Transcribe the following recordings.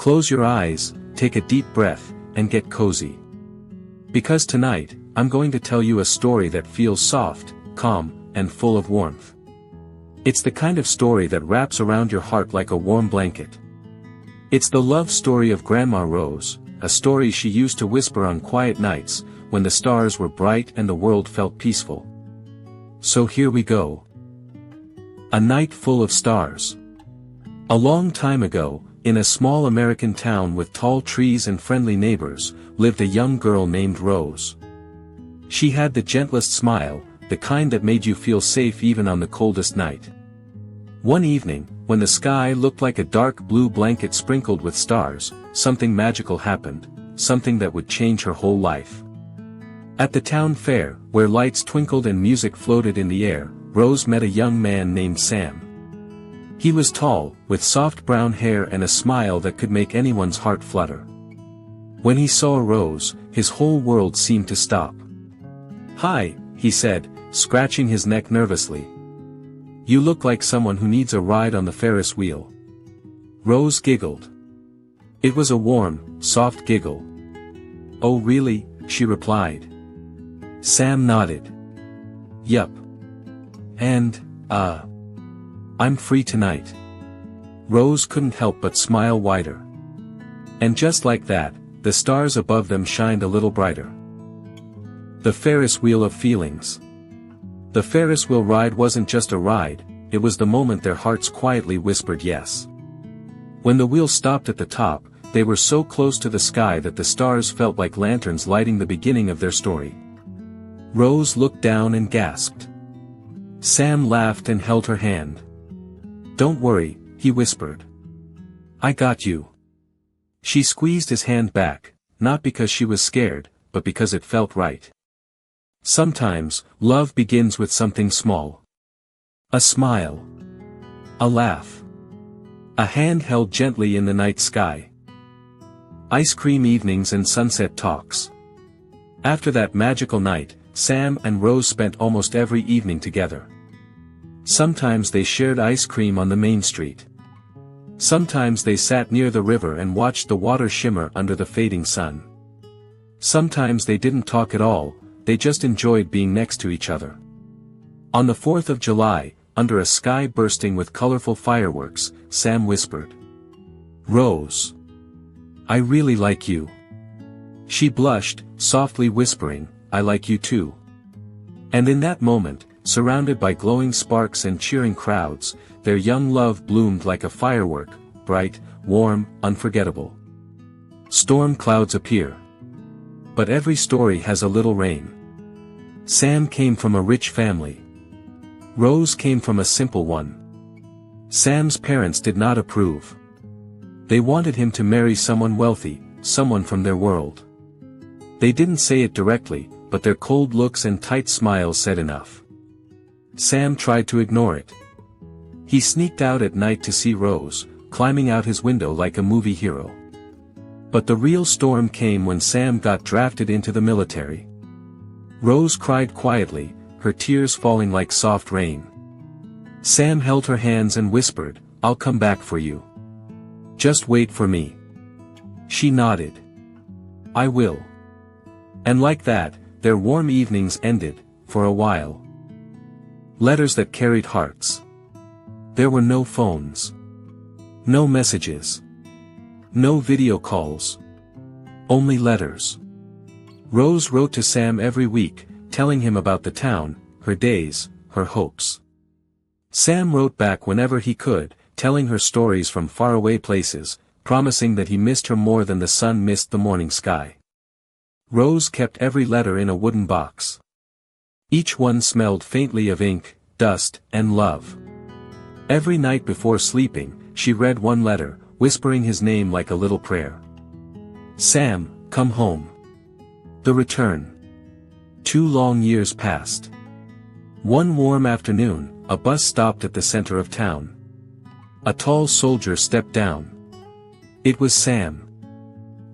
Close your eyes, take a deep breath, and get cozy. Because tonight, I'm going to tell you a story that feels soft, calm, and full of warmth. It's the kind of story that wraps around your heart like a warm blanket. It's the love story of Grandma Rose, a story she used to whisper on quiet nights, when the stars were bright and the world felt peaceful. So here we go. A night full of stars. A long time ago, in a small American town with tall trees and friendly neighbors, lived a young girl named Rose. She had the gentlest smile, the kind that made you feel safe even on the coldest night. One evening, when the sky looked like a dark blue blanket sprinkled with stars, something magical happened, something that would change her whole life. At the town fair, where lights twinkled and music floated in the air, Rose met a young man named Sam. He was tall, with soft brown hair and a smile that could make anyone's heart flutter. When he saw Rose, his whole world seemed to stop. "Hi," he said, scratching his neck nervously. "You look like someone who needs a ride on the Ferris wheel." Rose giggled. It was a warm, soft giggle. "Oh really?" she replied. Sam nodded. "Yup. And, I'm free tonight." Rose couldn't help but smile wider. And just like that, the stars above them shined a little brighter. The Ferris wheel of feelings. The Ferris wheel ride wasn't just a ride, it was the moment their hearts quietly whispered yes. When the wheel stopped at the top, they were so close to the sky that the stars felt like lanterns lighting the beginning of their story. Rose looked down and gasped. Sam laughed and held her hand. "Don't worry," he whispered. "I got you." She squeezed his hand back, not because she was scared, but because it felt right. Sometimes, love begins with something small. A smile. A laugh. A hand held gently in the night sky. Ice cream evenings and sunset talks. After that magical night, Sam and Rose spent almost every evening together. Sometimes they shared ice cream on the main street. Sometimes they sat near the river and watched the water shimmer under the fading sun. Sometimes they didn't talk at all, they just enjoyed being next to each other. On the 4th of July, under a sky bursting with colorful fireworks, Sam whispered, "Rose, I really like you." She blushed, softly whispering, "I like you too." And in that moment, surrounded by glowing sparks and cheering crowds, their young love bloomed like a firework, bright, warm, unforgettable. Storm clouds appear. But every story has a little rain. Sam came from a rich family. Rose came from a simple one. Sam's parents did not approve. They wanted him to marry someone wealthy, someone from their world. They didn't say it directly, but their cold looks and tight smiles said enough. Sam tried to ignore it. He sneaked out at night to see Rose, climbing out his window like a movie hero. But the real storm came when Sam got drafted into the military. Rose cried quietly, her tears falling like soft rain. Sam held her hands and whispered, "I'll come back for you. Just wait for me." She nodded. "I will." And like that, their warm evenings ended, for a while. Letters that carried hearts. There were no phones. No messages. No video calls. Only letters. Rose wrote to Sam every week, telling him about the town, her days, her hopes. Sam wrote back whenever he could, telling her stories from faraway places, promising that he missed her more than the sun missed the morning sky. Rose kept every letter in a wooden box. Each one smelled faintly of ink, dust, and love. Every night before sleeping, she read one letter, whispering his name like a little prayer. "Sam, come home." The return. 2 long years passed. One warm afternoon, a bus stopped at the center of town. A tall soldier stepped down. It was Sam.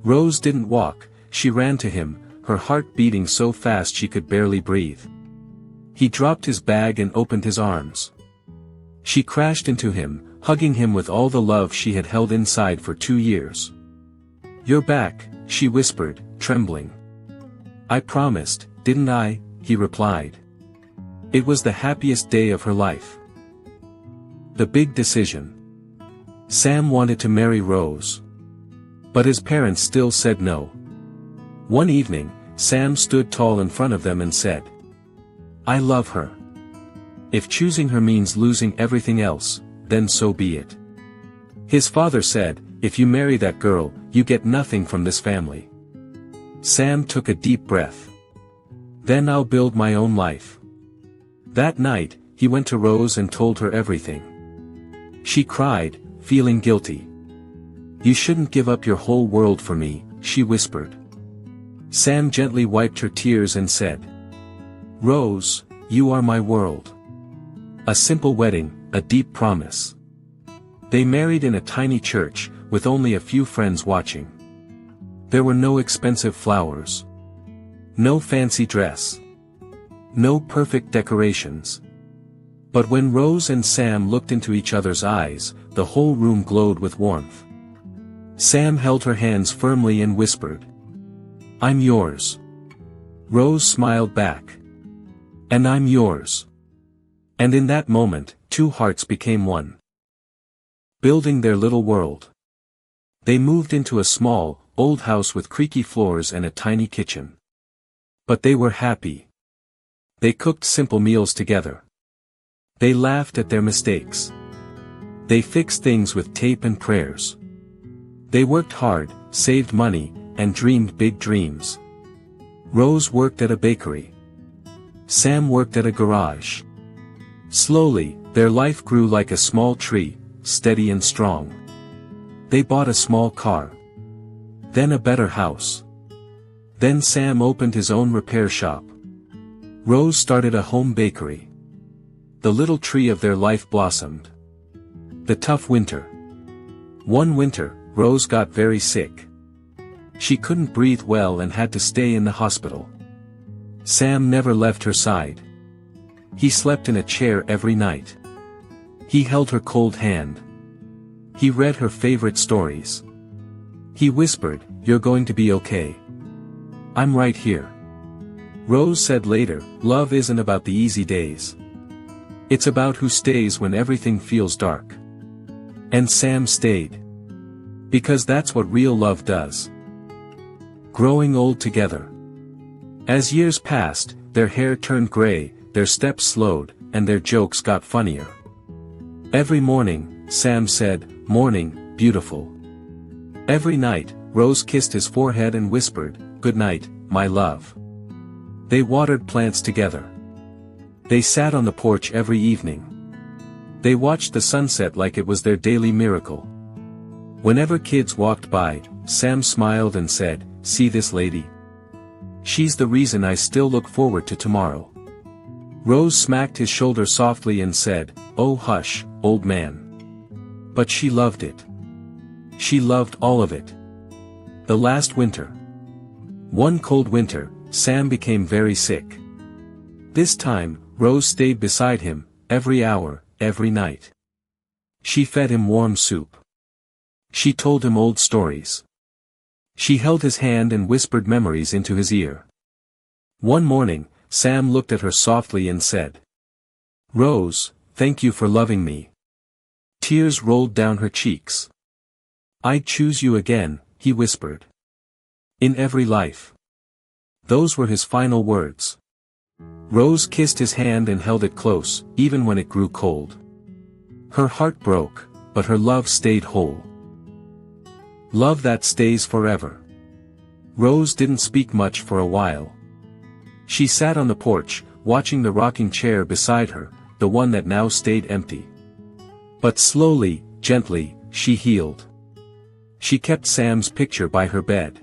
Rose didn't walk, she ran to him, her heart beating so fast she could barely breathe. He dropped his bag and opened his arms. She crashed into him, hugging him with all the love she had held inside for 2 years. "You're back," she whispered, trembling. "I promised, didn't I?" he replied. It was the happiest day of her life. The big decision. Sam wanted to marry Rose. But his parents still said no. One evening, Sam stood tall in front of them and said, "I love her. If choosing her means losing everything else, then so be it." His father said, "If you marry that girl, you get nothing from this family." Sam took a deep breath. "Then I'll build my own life." That night, he went to Rose and told her everything. She cried, feeling guilty. "You shouldn't give up your whole world for me," she whispered. Sam gently wiped her tears and said, "Rose, you are my world." A simple wedding, a deep promise. They married in a tiny church, with only a few friends watching. There were no expensive flowers. No fancy dress. No perfect decorations. But when Rose and Sam looked into each other's eyes, the whole room glowed with warmth. Sam held her hands firmly and whispered, "I'm yours." Rose smiled back. "And I'm yours." And in that moment, two hearts became one. Building their little world. They moved into a small, old house with creaky floors and a tiny kitchen. But they were happy. They cooked simple meals together. They laughed at their mistakes. They fixed things with tape and prayers. They worked hard, saved money, and dreamed big dreams. Rose worked at a bakery. Sam worked at a garage. Slowly, their life grew like a small tree, steady and strong. They bought a small car. Then a better house. Then Sam opened his own repair shop. Rose started a home bakery. The little tree of their life blossomed. The tough winter. One winter, Rose got very sick. She couldn't breathe well and had to stay in the hospital. Sam never left her side. He slept in a chair every night. He held her cold hand. He read her favorite stories. He whispered, "You're going to be okay. I'm right here." Rose said later, "Love isn't about the easy days. It's about who stays when everything feels dark." And Sam stayed. Because that's what real love does. Growing old together. As years passed, their hair turned gray, their steps slowed, and their jokes got funnier. Every morning, Sam said, "Morning, beautiful." Every night, Rose kissed his forehead and whispered, "Good night, my love." They watered plants together. They sat on the porch every evening. They watched the sunset like it was their daily miracle. Whenever kids walked by, Sam smiled and said, "See this lady? She's the reason I still look forward to tomorrow." Rose smacked his shoulder softly and said, "Oh hush, old man." But she loved it. She loved all of it. The last winter. One cold winter, Sam became very sick. This time, Rose stayed beside him, every hour, every night. She fed him warm soup. She told him old stories. She held his hand and whispered memories into his ear. One morning, Sam looked at her softly and said, "Rose, thank you for loving me." Tears rolled down her cheeks. "I'd choose you again," he whispered. "In every life." Those were his final words. Rose kissed his hand and held it close, even when it grew cold. Her heart broke, but her love stayed whole. Love that stays forever. Rose didn't speak much for a while. She sat on the porch, watching the rocking chair beside her, the one that now stayed empty. But slowly, gently, she healed. She kept Sam's picture by her bed.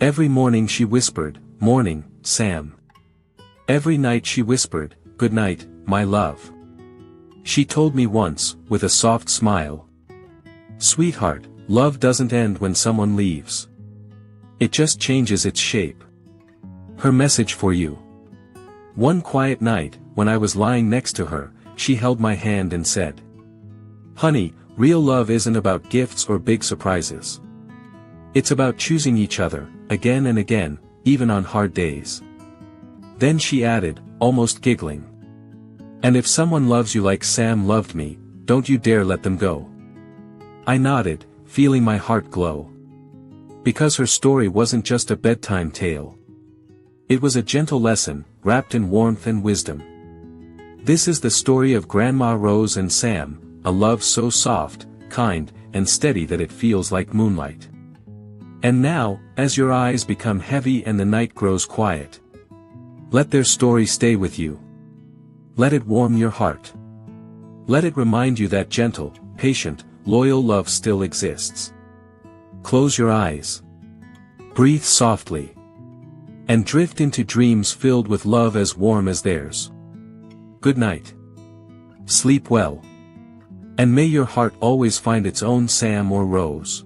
Every morning she whispered, "Morning, Sam." Every night she whispered, "Good night, my love." She told me once, with a soft smile, "Sweetheart, love doesn't end when someone leaves. It just changes its shape." Her message for you. One quiet night, when I was lying next to her, she held my hand and said, "Honey, real love isn't about gifts or big surprises. It's about choosing each other, again and again, even on hard days. Then she added, almost giggling. And if someone loves you like Sam loved me, don't you dare let them go. I nodded, feeling my heart glow. Because her story wasn't just a bedtime tale. It was a gentle lesson, wrapped in warmth and wisdom. This is the story of Grandma Rose and Sam, a love so soft, kind, and steady that it feels like moonlight. And now, as your eyes become heavy and the night grows quiet, let their story stay with you. Let it warm your heart. Let it remind you that gentle, patient, loyal love still exists. Close your eyes. Breathe softly. And drift into dreams filled with love as warm as theirs. Good night. Sleep well. And may your heart always find its own Sam or Rose.